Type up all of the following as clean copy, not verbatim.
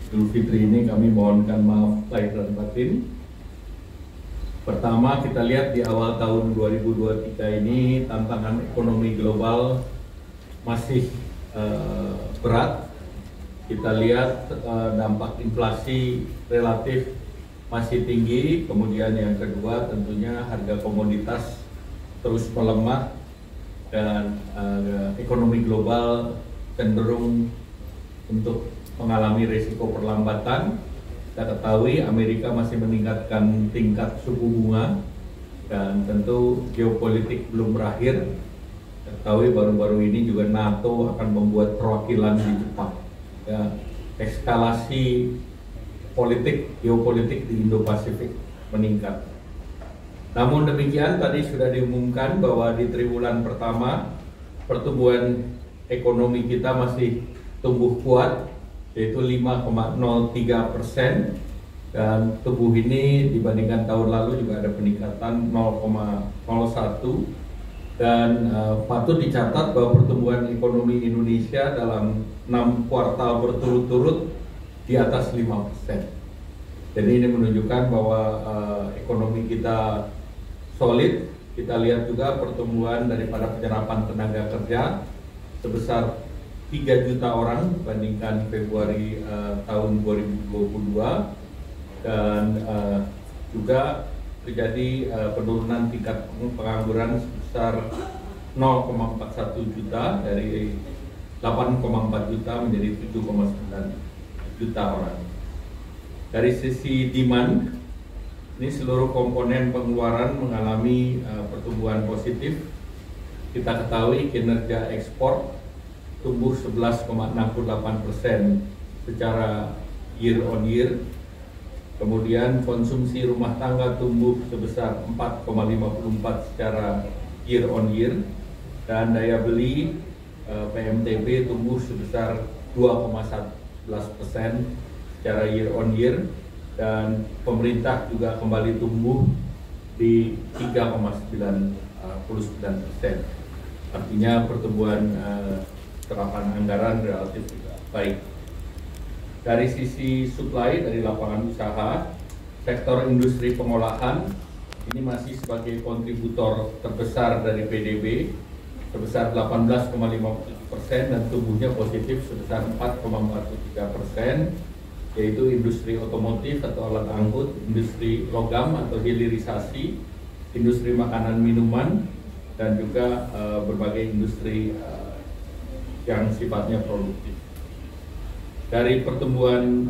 Idul Fitri ini kami mohonkan maaf lahir dan batin. Pertama, kita lihat di awal tahun 2023 ini tantangan ekonomi global masih berat. Kita lihat dampak inflasi relatif masih tinggi. Kemudian yang kedua tentunya harga komoditas terus melemah dan ekonomi global cenderung untuk mengalami risiko perlambatan. Kita ketahui Amerika masih meningkatkan tingkat suku bunga dan tentu geopolitik belum berakhir. Kita ketahui baru-baru ini juga NATO akan membuat perwakilan di Jepang. Ya, eskalasi geopolitik di Indo-Pasifik meningkat. Namun demikian tadi sudah diumumkan bahwa di triwulan pertama pertumbuhan ekonomi kita masih tumbuh kuat, yaitu 5,03%, dan tumbuh ini dibandingkan tahun lalu juga ada peningkatan 0,01, dan patut dicatat bahwa pertumbuhan ekonomi Indonesia dalam 6 kuartal berturut-turut di atas 5%. Jadi ini menunjukkan bahwa ekonomi kita solid. Kita lihat juga pertumbuhan daripada penyerapan tenaga kerja sebesar 3 juta orang dibandingkan Februari tahun 2022, dan juga terjadi penurunan tingkat pengangguran sebesar 0,41 juta dari 8,4 juta menjadi 7,9 juta orang. Dari sisi demand, ini seluruh komponen pengeluaran mengalami pertumbuhan positif. Kita ketahui kinerja ekspor tumbuh 11,68% secara year on year. Kemudian konsumsi rumah tangga tumbuh sebesar 4,54 secara year on year, dan daya beli PMTB tumbuh sebesar 2,11% secara year on year, dan pemerintah juga kembali tumbuh di 3,99%. Artinya pertumbuhan serapan anggaran relatif juga baik. Dari sisi supply dari lapangan usaha, sektor industri pengolahan ini masih sebagai kontributor terbesar dari PDB sebesar 18,57%, dan tumbuhnya positif sebesar 4,43%, yaitu industri otomotif atau alat angkut, industri logam atau hilirisasi, industri makanan minuman, dan juga berbagai industri yang sifatnya produktif. Dari pertumbuhan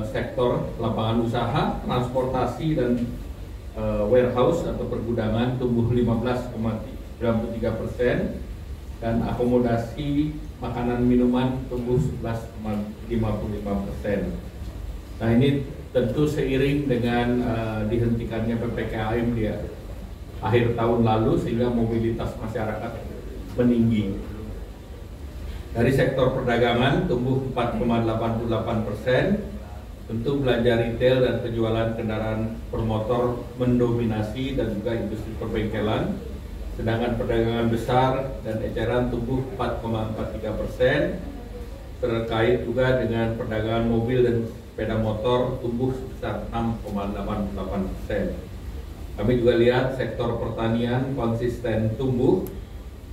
sektor lapangan usaha, transportasi dan warehouse atau pergudangan tumbuh 15,93%, dan akomodasi makanan minuman tumbuh 11,55%. Nah, ini tentu seiring dengan dihentikannya PPKM di akhir tahun lalu, sehingga mobilitas masyarakat meninggi. Dari sektor perdagangan tumbuh 4,88%, tentu belanja retail dan penjualan kendaraan bermotor mendominasi, dan juga industri perbengkelan. Sedangkan perdagangan besar dan eceran tumbuh 4,43%, terkait juga dengan perdagangan mobil dan sepeda motor tumbuh sebesar 6,88%. Kami juga lihat sektor pertanian konsisten tumbuh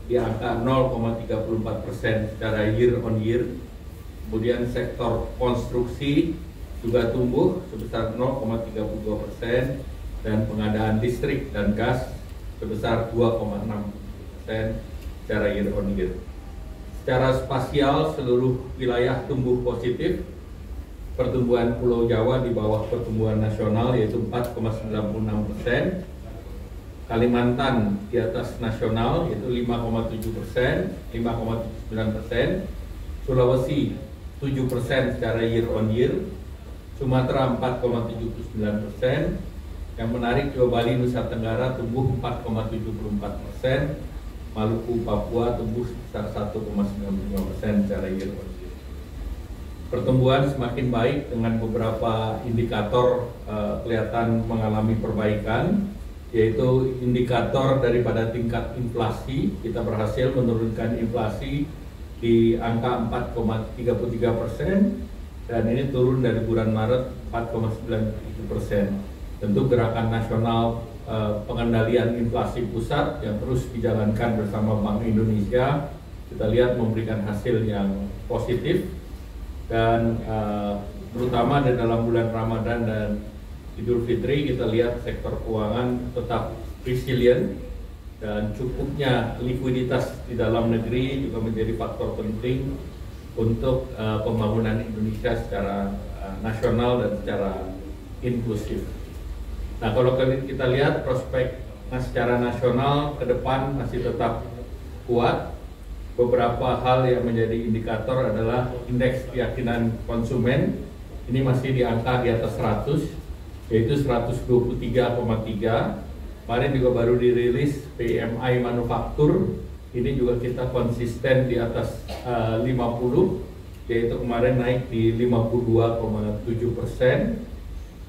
di angka 0,34% secara year on year. Kemudian sektor konstruksi juga tumbuh sebesar 0,32%, dan pengadaan listrik dan gas sebesar 2,6% secara year on year. Secara spasial seluruh wilayah tumbuh positif. Pertumbuhan Pulau Jawa di bawah pertumbuhan nasional yaitu 4,96%. Kalimantan di atas nasional yaitu 5,7%, 5,79%, Sulawesi 7% secara year on year, Sumatera 4,79%, yang menarik Jawa Bali Nusa Tenggara tumbuh 4,74%, Maluku Papua tumbuh sebesar 1,95% secara year on year. Pertumbuhan semakin baik dengan beberapa indikator kelihatan mengalami perbaikan, yaitu indikator daripada tingkat inflasi. Kita berhasil menurunkan inflasi di angka 4,33%, dan ini turun dari bulan Maret 4,97%. Tentu gerakan nasional pengendalian inflasi pusat yang terus dijalankan bersama Bank Indonesia kita lihat memberikan hasil yang positif, dan terutama di dalam bulan Ramadan dan Idul Fitri kita lihat sektor keuangan tetap resilient, dan cukupnya likuiditas di dalam negeri juga menjadi faktor penting untuk pembangunan Indonesia secara nasional dan secara inklusif. Nah, kalau kita lihat prospek secara nasional ke depan masih tetap kuat. Beberapa hal yang menjadi indikator adalah indeks keyakinan konsumen. Ini masih di angka di atas 100, yaitu 123,3. Kemarin juga baru dirilis PMI manufaktur. Ini juga kita konsisten di atas 50, yaitu kemarin naik di 52,7%.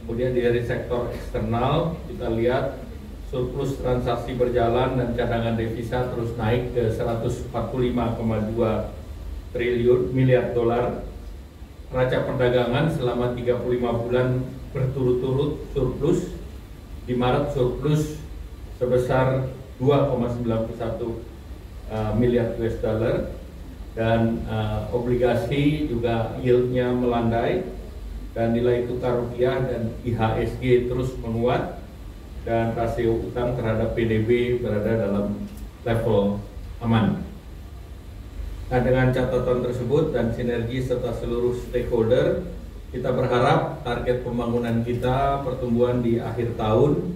Kemudian dari sektor eksternal kita lihat surplus transaksi berjalan dan cadangan devisa terus naik ke 145,2 miliar dolar. Neraca perdagangan selama 35 bulan berturut-turut surplus. Di Maret surplus sebesar 2,91 miliar US dollar, dan obligasi juga yieldnya melandai, dan nilai tukar rupiah dan IHSG terus menguat, dan rasio utang terhadap PDB berada dalam level aman. Nah, dengan catatan tersebut dan sinergi serta seluruh stakeholder, kita berharap target pembangunan kita, pertumbuhan di akhir tahun,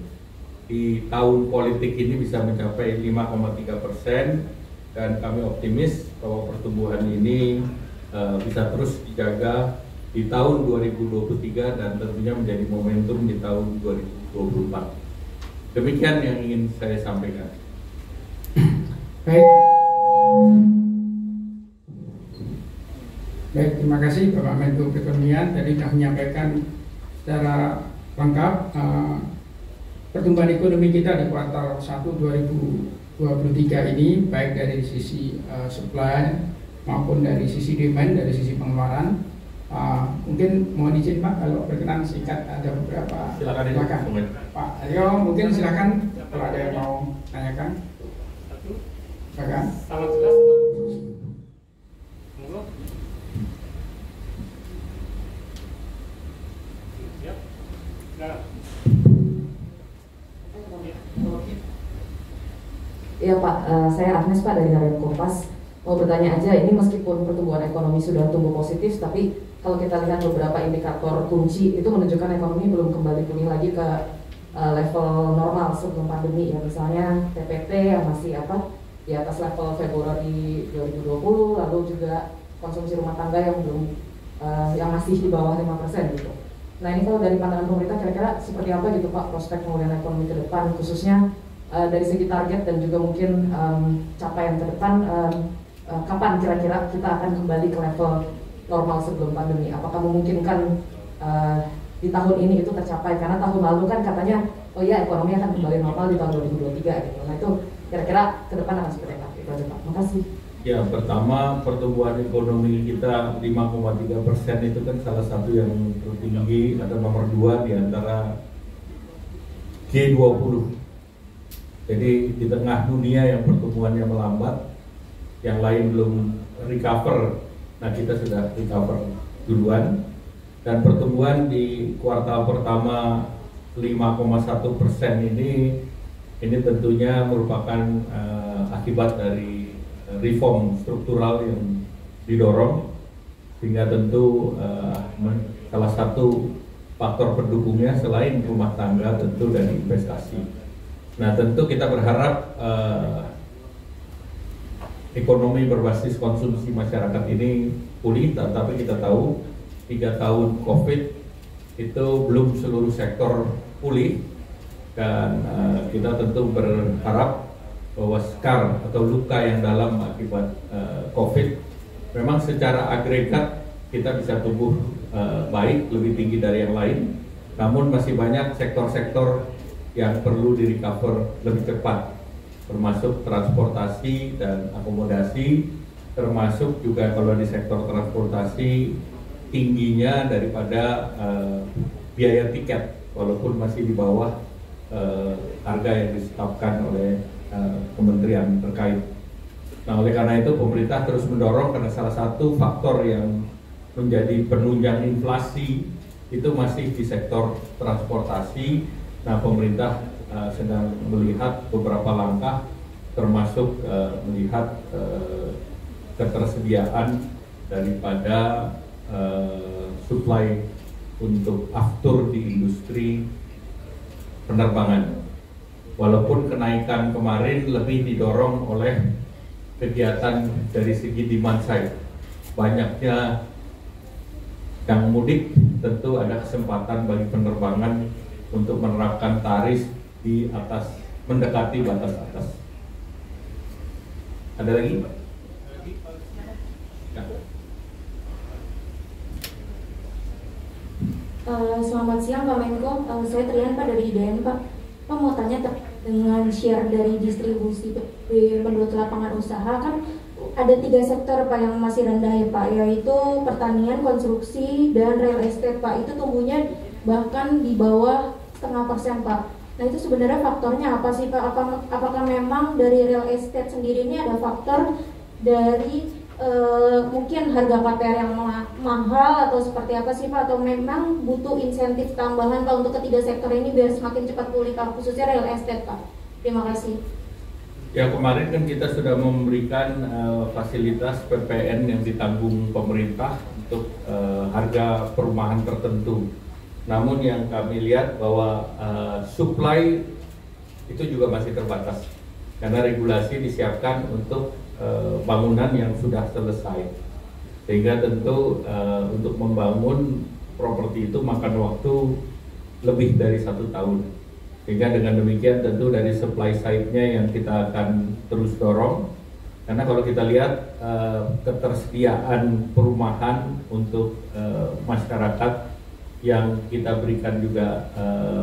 di tahun politik ini bisa mencapai 5,3%, dan kami optimis bahwa pertumbuhan ini bisa terus dijaga di tahun 2023 dan tentunya menjadi momentum di tahun 2024. Demikian yang ingin saya sampaikan. Baik. Baik, terima kasih Bapak Menko Perekonomian. Tadi sudah menyampaikan secara lengkap pertumbuhan ekonomi kita di kuartal 1 2023 ini, baik dari sisi supply maupun dari sisi demand, dari sisi pengeluaran. Mungkin mohon izin Pak, kalau berkenan singkat, ada beberapa. Silakan. Pak Aryo, mungkin silakan kalau ada yang mau tanyakan. Silakan. Sangat jelas. Monggo. Siap. Nah. Iya Pak, saya Agnes Pak dari Harian Kompas. Mau bertanya aja, ini meskipun pertumbuhan ekonomi sudah tumbuh positif, tapi kalau kita lihat beberapa indikator kunci itu menunjukkan ekonomi belum kembali pulih lagi ke level normal sebelum pandemi ya. Misalnya TPT yang masih di atas level Februari 2020, lalu juga konsumsi rumah tangga yang belum yang masih di bawah 5% gitu. Nah, ini kalau dari pandangan pemerintah kira-kira seperti apa gitu Pak prospek pemulihan ekonomi ke depan, khususnya dari segi target dan juga mungkin capaian ke depan, kapan kira-kira kita akan kembali ke level normal sebelum pandemi? Apakah memungkinkan di tahun ini itu tercapai? Karena tahun lalu kan katanya, oh iya ekonomi akan kembali normal di tahun 2023 gitu. Nah, itu kira-kira ke depan akan seperti apa? Itu aja Pak. Makasih. Ya, pertama pertumbuhan ekonomi kita 5,3% itu kan salah satu yang tertinggi, ada nomor 2 di antara G20. Jadi di tengah dunia yang pertumbuhannya melambat, yang lain belum recover, nah kita sudah recover duluan. Dan pertumbuhan di kuartal pertama 5,1% ini tentunya merupakan akibat dari reform struktural yang didorong, sehingga tentu salah satu faktor pendukungnya selain rumah tangga tentu dari investasi. Nah, tentu kita berharap ekonomi berbasis konsumsi masyarakat ini pulih, tapi kita tahu 3 tahun COVID itu belum seluruh sektor pulih, dan kita tentu berharap bahwa scar atau luka yang dalam akibat COVID memang secara agregat kita bisa tumbuh baik, lebih tinggi dari yang lain, namun masih banyak sektor-sektor yang perlu di-recover lebih cepat, termasuk transportasi dan akomodasi, termasuk juga kalau di sektor transportasi tingginya daripada biaya tiket, walaupun masih di bawah harga yang ditetapkan oleh kementerian terkait. Nah, oleh karena itu pemerintah terus mendorong, karena salah satu faktor yang menjadi penunjang inflasi itu masih di sektor transportasi. Nah, pemerintah sedang melihat beberapa langkah, termasuk melihat ketersediaan daripada supply untuk aftur di industri penerbangan. Walaupun kenaikan kemarin lebih didorong oleh kegiatan dari segi demand side, banyaknya yang mudik, tentu ada kesempatan bagi penerbangan untuk menerapkan tarif di atas, mendekati batas atas. Ada lagi? Ya. Selamat siang Pak Menko, saya Trian Pak dari IDN Pak. Pak mau tanya dengan share dari distribusi menurut lapangan usaha, kan ada 3 sektor Pak yang masih rendah ya Pak, yaitu pertanian, konstruksi, dan real estate Pak. Itu tumbuhnya bahkan di bawah 0,5% Pak. Nah itu sebenarnya faktornya apa sih Pak? Apakah memang dari real estate sendiri ini ada faktor dari mungkin harga KPR yang mahal atau seperti apa sih Pak? Atau memang butuh insentif tambahan Pak untuk ketiga sektor ini biar semakin cepat pulih Pak, khususnya real estate Pak? Terima kasih. Ya, kemarin kan kita sudah memberikan fasilitas PPN yang ditanggung pemerintah untuk harga perumahan tertentu. Namun yang kami lihat bahwa supply itu juga masih terbatas karena regulasi disiapkan untuk bangunan yang sudah selesai, sehingga tentu untuk membangun properti itu makan waktu lebih dari 1 tahun. Sehingga dengan demikian tentu dari supply side-nya yang kita akan terus dorong, karena kalau kita lihat ketersediaan perumahan untuk masyarakat yang kita berikan juga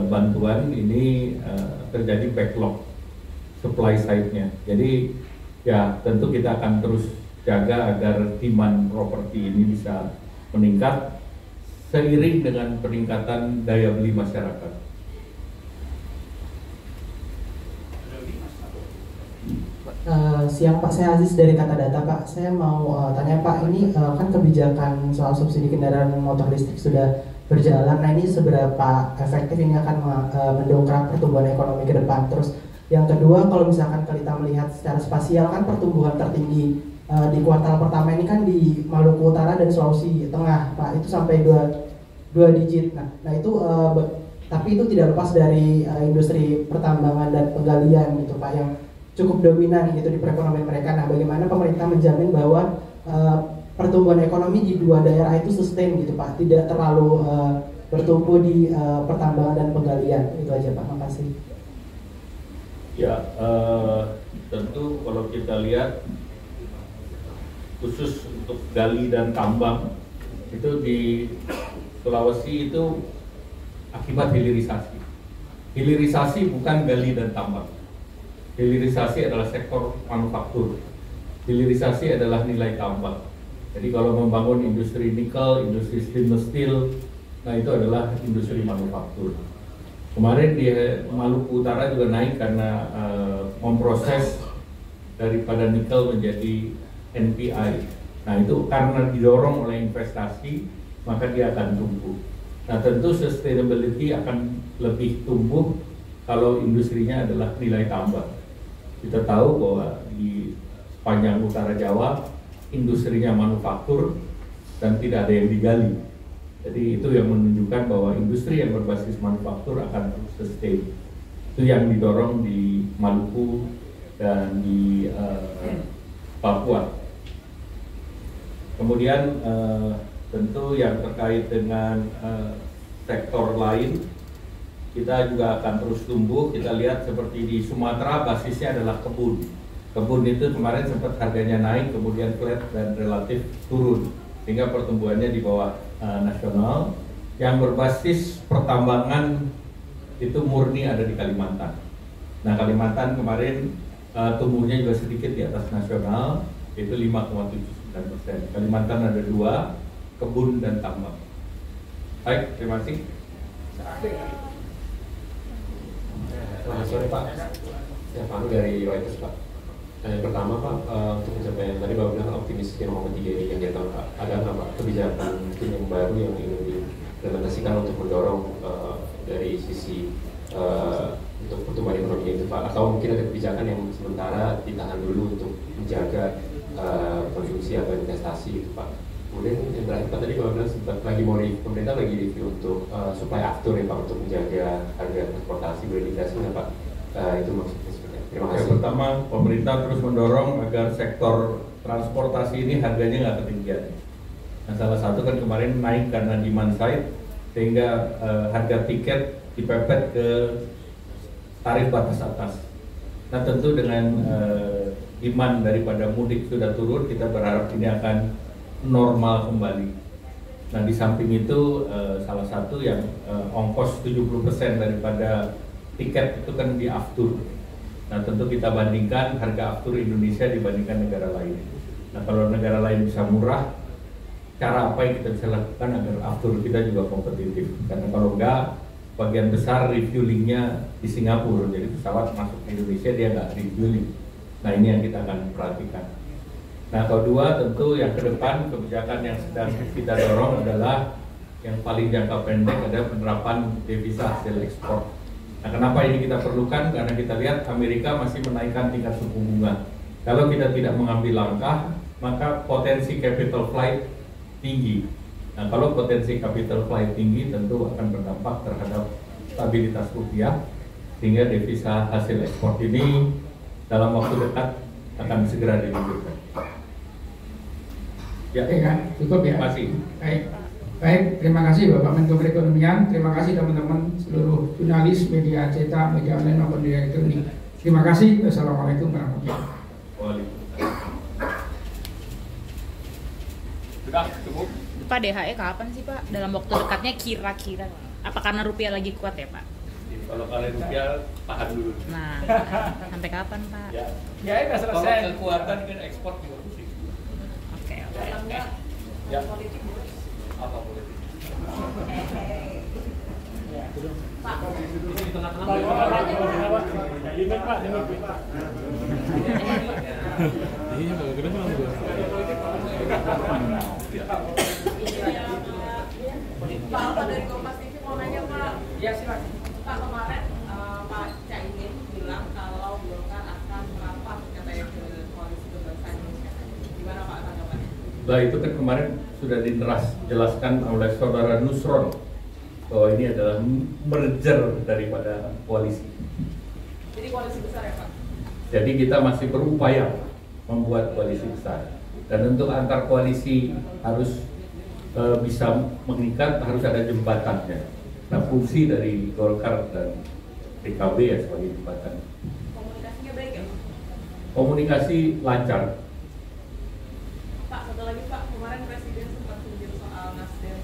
bantuan ini terjadi backlog supply side-nya. Jadi ya tentu kita akan terus jaga agar demand properti ini bisa meningkat seiring dengan peningkatan daya beli masyarakat. Siang Pak, saya Aziz dari Kata Data Pak. Saya mau tanya Pak, ini kan kebijakan soal subsidi kendaraan motor listrik sudah berjalan. Nah ini seberapa efektif ini akan mendongkrak pertumbuhan ekonomi ke depan? Terus yang kedua, kalau misalkan kita melihat secara spasial kan pertumbuhan tertinggi di kuartal pertama ini kan di Maluku Utara dan Sulawesi Tengah Pak, itu sampai 2 digit. Nah itu tapi itu tidak lepas dari industri pertambangan dan penggalian gitu Pak, yang cukup dominan gitu di perekonomian mereka. Nah, bagaimana pemerintah menjamin bahwa pertumbuhan ekonomi di 2 daerah itu sustain gitu Pak, tidak terlalu bertumbuh di pertambangan dan penggalian? Itu aja Pak, makasih. Ya, tentu kalau kita lihat khusus untuk gali dan tambang itu di Sulawesi itu akibat hilirisasi. Hilirisasi bukan gali dan tambang. Hilirisasi adalah sektor manufaktur. Hilirisasi adalah nilai tambah. Jadi kalau membangun industri nikel, industri stainless steel, nah itu adalah industri manufaktur. Kemarin di Maluku Utara juga naik karena memproses daripada nikel menjadi NPI. Nah itu karena didorong oleh investasi, maka dia akan tumbuh. Nah tentu sustainability akan lebih tumbuh kalau industrinya adalah nilai tambah. Kita tahu bahwa di sepanjang utara Jawa industrinya manufaktur dan tidak ada yang digali. Jadi itu yang menunjukkan bahwa industri yang berbasis manufaktur akan terus sustain. Itu yang didorong di Maluku dan di Papua. Kemudian tentu yang terkait dengan sektor lain, kita juga akan terus tumbuh. Kita lihat seperti di Sumatera basisnya adalah kebun. Kebun itu kemarin sempat harganya naik, kemudian flat dan relatif turun, sehingga pertumbuhannya di bawah nasional. Yang berbasis pertambangan itu murni ada di Kalimantan. Nah Kalimantan kemarin tumbuhnya juga sedikit di atas nasional, yaitu 5,79%. Kalimantan ada 2, kebun dan tambang. Baik, terima kasih. Selamat sore Pak. Ya Pak dari Reuters Pak. Yang pertama Pak, untuk pencapaian tadi Bapak bilang optimis 5,3 ini yang dia tahu Pak. Ada nggak Pak kebijakan mungkin yang baru yang ingin diimplementasikan untuk mendorong dari sisi untuk pertumbuhan ekonomi itu Pak? Atau mungkin ada kebijakan yang sementara ditahan dulu untuk menjaga konsumsi atau investasi itu Pak? Kemudian yang terakhir Pak, tadi Bapak bilang sempat pemerintah lagi review untuk supply aftur ya Pak, untuk menjaga harga transportasi berindikasi nggak Pak? Itu maksudnya seperti apa? Terima kasih. Yang pertama, pemerintah terus mendorong agar sektor transportasi ini harganya nggak ketinggian. Nah, salah satu kan kemarin naik karena demand side, sehingga harga tiket dipepet ke tarif batas atas. Nah, tentu dengan demand daripada mudik sudah turun, kita berharap ini akan normal kembali. Nah, di samping itu salah satu yang ongkos 70% daripada tiket itu kan di aftur. Nah, tentu kita bandingkan harga aftur Indonesia dibandingkan negara lain. Nah, kalau negara lain bisa murah, cara apa yang kita bisa lakukan agar aftur kita juga kompetitif? Karena kalau enggak, bagian besar refuelingnya di Singapura, jadi pesawat masuk ke Indonesia dia nggak refueling. Nah, ini yang kita akan perhatikan. Nah, kedua tentu yang ke depan kebijakan yang sedang kita dorong adalah yang paling jangka pendek ada penerapan devisa hasil ekspor. Nah, kenapa ini kita perlukan? Karena kita lihat Amerika masih menaikkan tingkat suku bunga. Kalau kita tidak mengambil langkah, maka potensi capital flight tinggi. Nah, kalau potensi capital flight tinggi tentu akan berdampak terhadap stabilitas rupiah, sehingga devisa hasil ekspor ini dalam waktu dekat akan segera diluncurkan. Ya, kan cukup ya. Terima kasih. Baik, terima kasih Bapak Menko Perekonomian, terima kasih teman-teman seluruh jurnalis, media cetak, media online maupun media elektronik. Terima kasih. Wassalamualaikum warahmatullahi wabarakatuh. Sudah cukup. Pak, DHE kapan sih Pak? Dalam waktu dekatnya kira-kira? Apa karena rupiah lagi kuat ya Pak? Kalau kalian rupiah tahan dulu. Nah, sampai kapan Pak? Ya, Ya, udah selesai. kalau kekuatan kan ekspor juga pusing. Oke. Ya. Apa politik? Pak, di tengah-tengah. Limit Pak, limit Pak. Iya, kalau gede mah gua. Pak Alfa dari Kompas TV mau nanya Pak. Ya, silakan. Pak, kemarin Pak Caimin bilang kalau Golkar akan merapat katanya ke koalisi kebangsaan Indonesia. Gimana Pak tanggapannya? Nah, itu kan kemarin sudah dijelaskan oleh saudara Nusron bahwa ini adalah merger daripada koalisi. Jadi koalisi besar ya Pak? Jadi kita masih berupaya membuat koalisi besar. Dan untuk antar koalisi harus bisa mengikat, harus ada jembatannya. Nah, fungsi dari Golkar dan PKB ya sebagai jembatan. Komunikasinya baik ya Pak? Komunikasi lancar. Pak, satu lagi Pak, kemarin Presiden sempat menyinggung soal Nasdem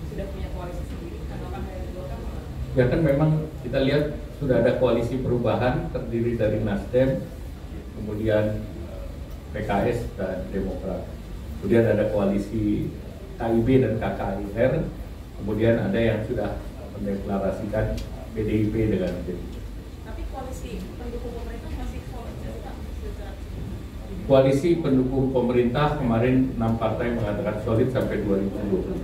sudah punya koalisi sendiri. Tanggapan dari Golkar mana? Ya kan memang kita lihat sudah ada koalisi perubahan terdiri dari Nasdem, kemudian PKS dan Demokrat. Kemudian ada koalisi KIB dan KKIR, kemudian ada yang sudah mendeklarasikan PDIP dengan PDIP. Tapi koalisi pendukung pemerintah masih solid ya Pak? Koalisi pendukung pemerintah kemarin 6 partai mengatakan solid sampai 2020.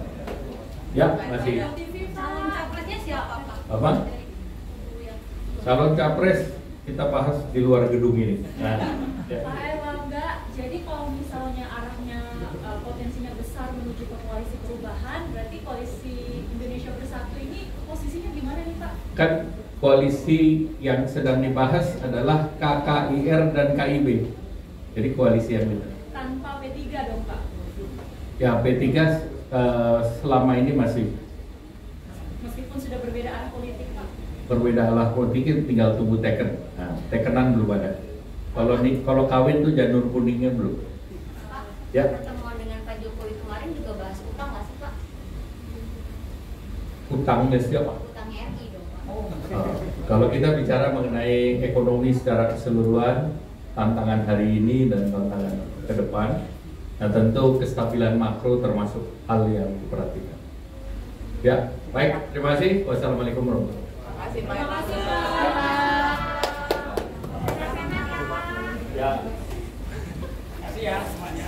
Ya, masih. Calon capresnya siapa Pak? Apa? Calon capres kita bahas di luar gedung ini. Nah, ya. Pak Erlangga, jadi kalau misalnya arahnya potensinya besar menuju ke koalisi perubahan, berarti koalisi Indonesia Bersatu ini posisinya gimana nih Pak? Kan koalisi yang sedang dibahas adalah KKIR dan KIB. Jadi koalisi yang itu. Tanpa P3 dong Pak? Ya, P3 selama ini masih Meskipun sudah berbeda arah politik Pak? berbeda arah politik, tinggal tunggu teken. Nah, tekenan belum ada. Kalau kawin tuh janur kuningnya belum. Pak, Ya. pertemuan dengan Pak Jokowi kemarin juga bahas utang nggak sih Pak? Utangnya siapa? Utang RI dong Pak. Kalau kita bicara mengenai ekonomi secara keseluruhan, tantangan hari ini dan tantangan ke depan, Nah tentu kestabilan makro termasuk hal yang diperhatikan. Ya, baik, terima kasih. Wassalamualaikum warahmatullahi wabarakatuh. Terima kasih, Pak. Ya. Kasih ya semuanya.